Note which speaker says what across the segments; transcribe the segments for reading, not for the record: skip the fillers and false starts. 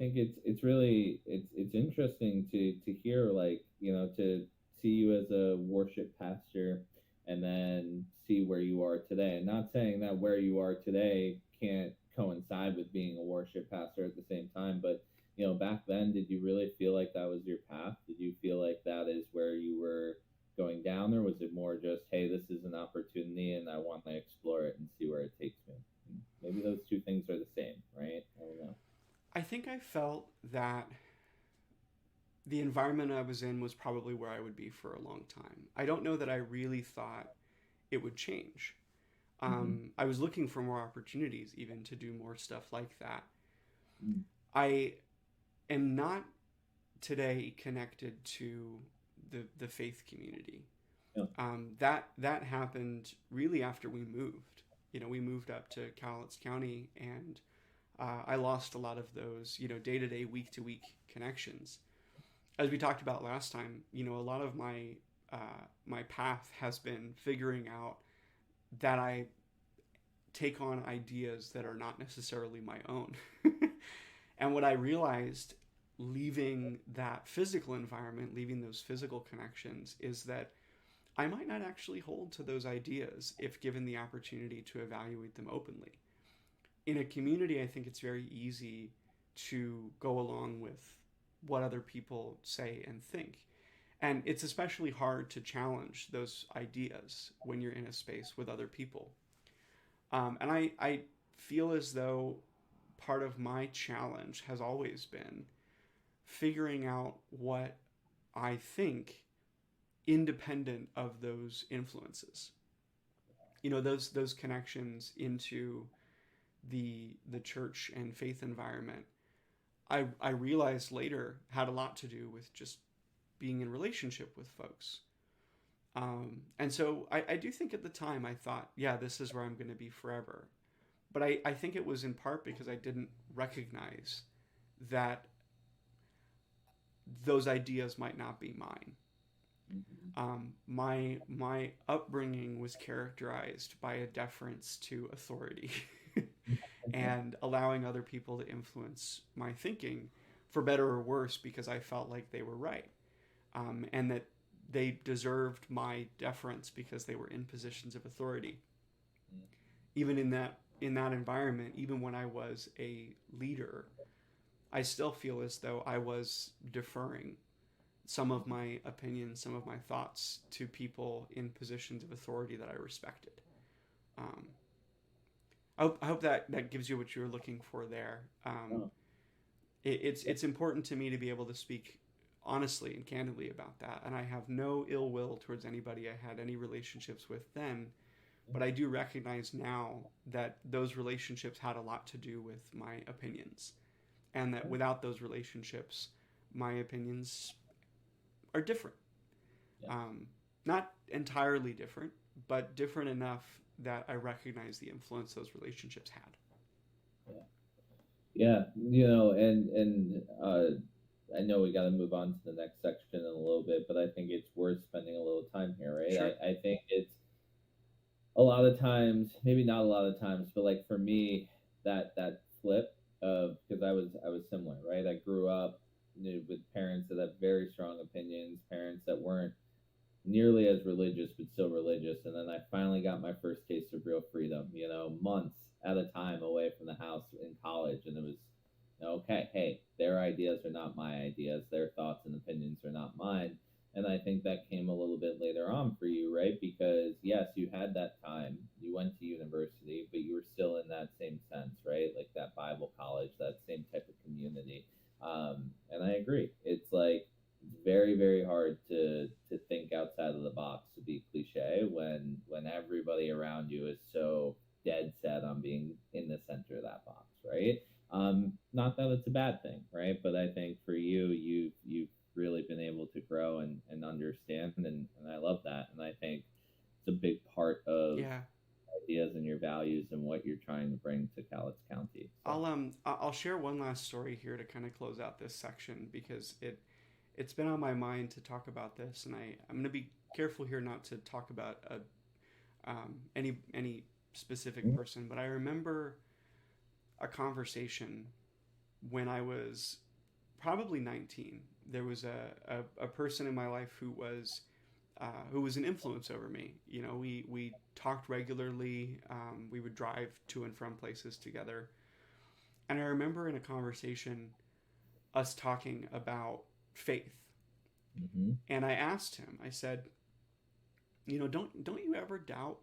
Speaker 1: think it's really it's interesting to hear, like, to see you as a worship pastor and then see where you are today. And not saying that where you are today can't coincide with being a worship pastor at the same time, but back then, did you really feel like that was your path? Did you feel like that is where you were going down, or was it more just, hey, this is an opportunity and I want to explore it and see where it takes me? Maybe those two things are the same, right? I don't know.
Speaker 2: I think I felt that the environment I was in was probably where I would be for a long time. I don't know that I really thought it would change.
Speaker 1: Mm-hmm.
Speaker 2: I was looking for more opportunities, even to do more stuff like that.
Speaker 1: Mm-hmm.
Speaker 2: I am not today connected to the faith community.
Speaker 1: Yeah.
Speaker 2: That happened really after we moved. We moved up to Cowlitz County, and I lost a lot of those, day to day, week to week connections. As we talked about last time, a lot of my path has been figuring out that I take on ideas that are not necessarily my own. And what I realized leaving that physical environment, leaving those physical connections, is that I might not actually hold to those ideas if given the opportunity to evaluate them openly. In a community, I think it's very easy to go along with what other people say and think. And it's especially hard to challenge those ideas when you're in a space with other people. And I feel as though part of my challenge has always been figuring out what I think independent of those influences. Those connections into the church and faith environment. I realized later had a lot to do with just being in relationship with folks. And so I do think at the time I thought, yeah, this is where I'm going to be forever. But I think it was in part because I didn't recognize that those ideas might not be mine.
Speaker 1: Mm-hmm.
Speaker 2: My upbringing was characterized by a deference to authority and allowing other people to influence my thinking, for better or worse, because I felt like they were right, and that they deserved my deference because they were in positions of authority. Even in that environment, even when I was a leader, I still feel as though I was deferring some of my opinions, some of my thoughts to people in positions of authority that I respected. Um, I hope that gives you what you were looking for there.
Speaker 1: Oh,
Speaker 2: It's important to me to be able to speak honestly and candidly about that, and I have no ill will towards anybody I had any relationships with then. But I do recognize now that those relationships had a lot to do with my opinions, and that
Speaker 1: yeah,
Speaker 2: without those relationships, my opinions are different.
Speaker 1: yeah,
Speaker 2: Um, Not entirely different, but different enough that I recognize the influence those relationships had.
Speaker 1: yeah. Yeah, I know we got to move on to the next section in a little bit, but I think it's worth spending a little time here, right?
Speaker 2: Sure.
Speaker 1: I think it's a lot of times, maybe not a lot of times, but like for me, that flip of, because I was similar, right? I grew up with parents that have very strong opinions, parents that weren't nearly as religious, but still religious. And then I finally got my first taste of real freedom, months at a time away from the house in college. And it was, okay, hey, their ideas are not my ideas, their thoughts and opinions are not mine. And I think that came a little bit later on for you, right? Because yes, you had that time, you went to university, but you were still in that same sense, right? Like that Bible college, that same type of community. And I agree. It's like it's very very hard to think outside of the box, to be cliche, when everybody around you is so dead set on being in the center of that box, right? Not that it's a bad thing, right? But I think for you, you've really been able to grow and understand, and I love that. And I think it's a big part of
Speaker 2: Yeah.
Speaker 1: ideas and your values and what you're trying to bring to Cowlitz County. So
Speaker 2: I'll share one last story here to kind of close out this section because it's been on my mind to talk about this, and I'm going to be careful here not to talk about any specific person, but I remember a conversation when I was probably 19, there was a person in my life who was an influence over me. You know, we talked regularly. We would drive to and from places together. And I remember in a conversation us talking about faith.
Speaker 1: Hmm.
Speaker 2: And I asked him, I said, you know, don't you ever doubt,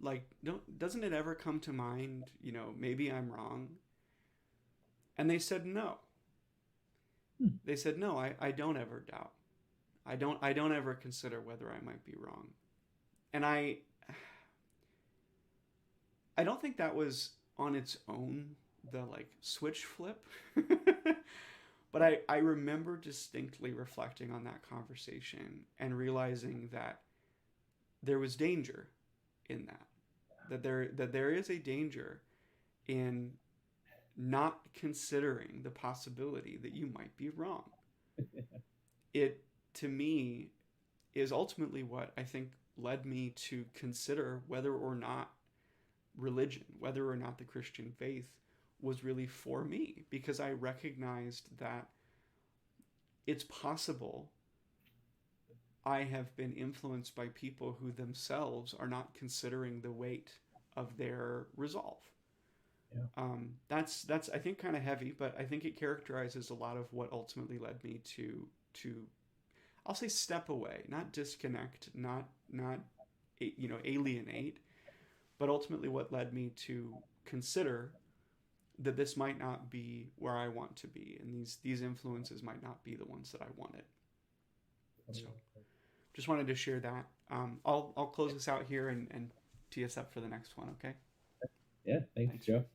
Speaker 2: like, don't doesn't it ever come to mind, you know, maybe I'm wrong? And they said no.
Speaker 1: Hmm.
Speaker 2: They said no, I don't ever doubt. I don't ever consider whether I might be wrong. And I don't think that was on its own the like switch flip. But I remember distinctly reflecting on that conversation and realizing that there was danger in that. That there is a danger in not considering the possibility that you might be wrong. It, to me, is ultimately what I think led me to consider whether or not religion, whether or not the Christian faith was really for me, because I recognized that it's possible I have been influenced by people who themselves are not considering the weight of their resolve.
Speaker 1: Yeah.
Speaker 2: That's I think kind of heavy, but I think it characterizes a lot of what ultimately led me to I'll say step away, not disconnect, not you know, alienate, but ultimately what led me to consider that this might not be where I want to be, and these influences might not be the ones that I wanted. So just wanted to share that. I'll close this out here and tee us up for the next one. Okay.
Speaker 1: Yeah. Thanks,
Speaker 2: Thanks.
Speaker 1: Joe.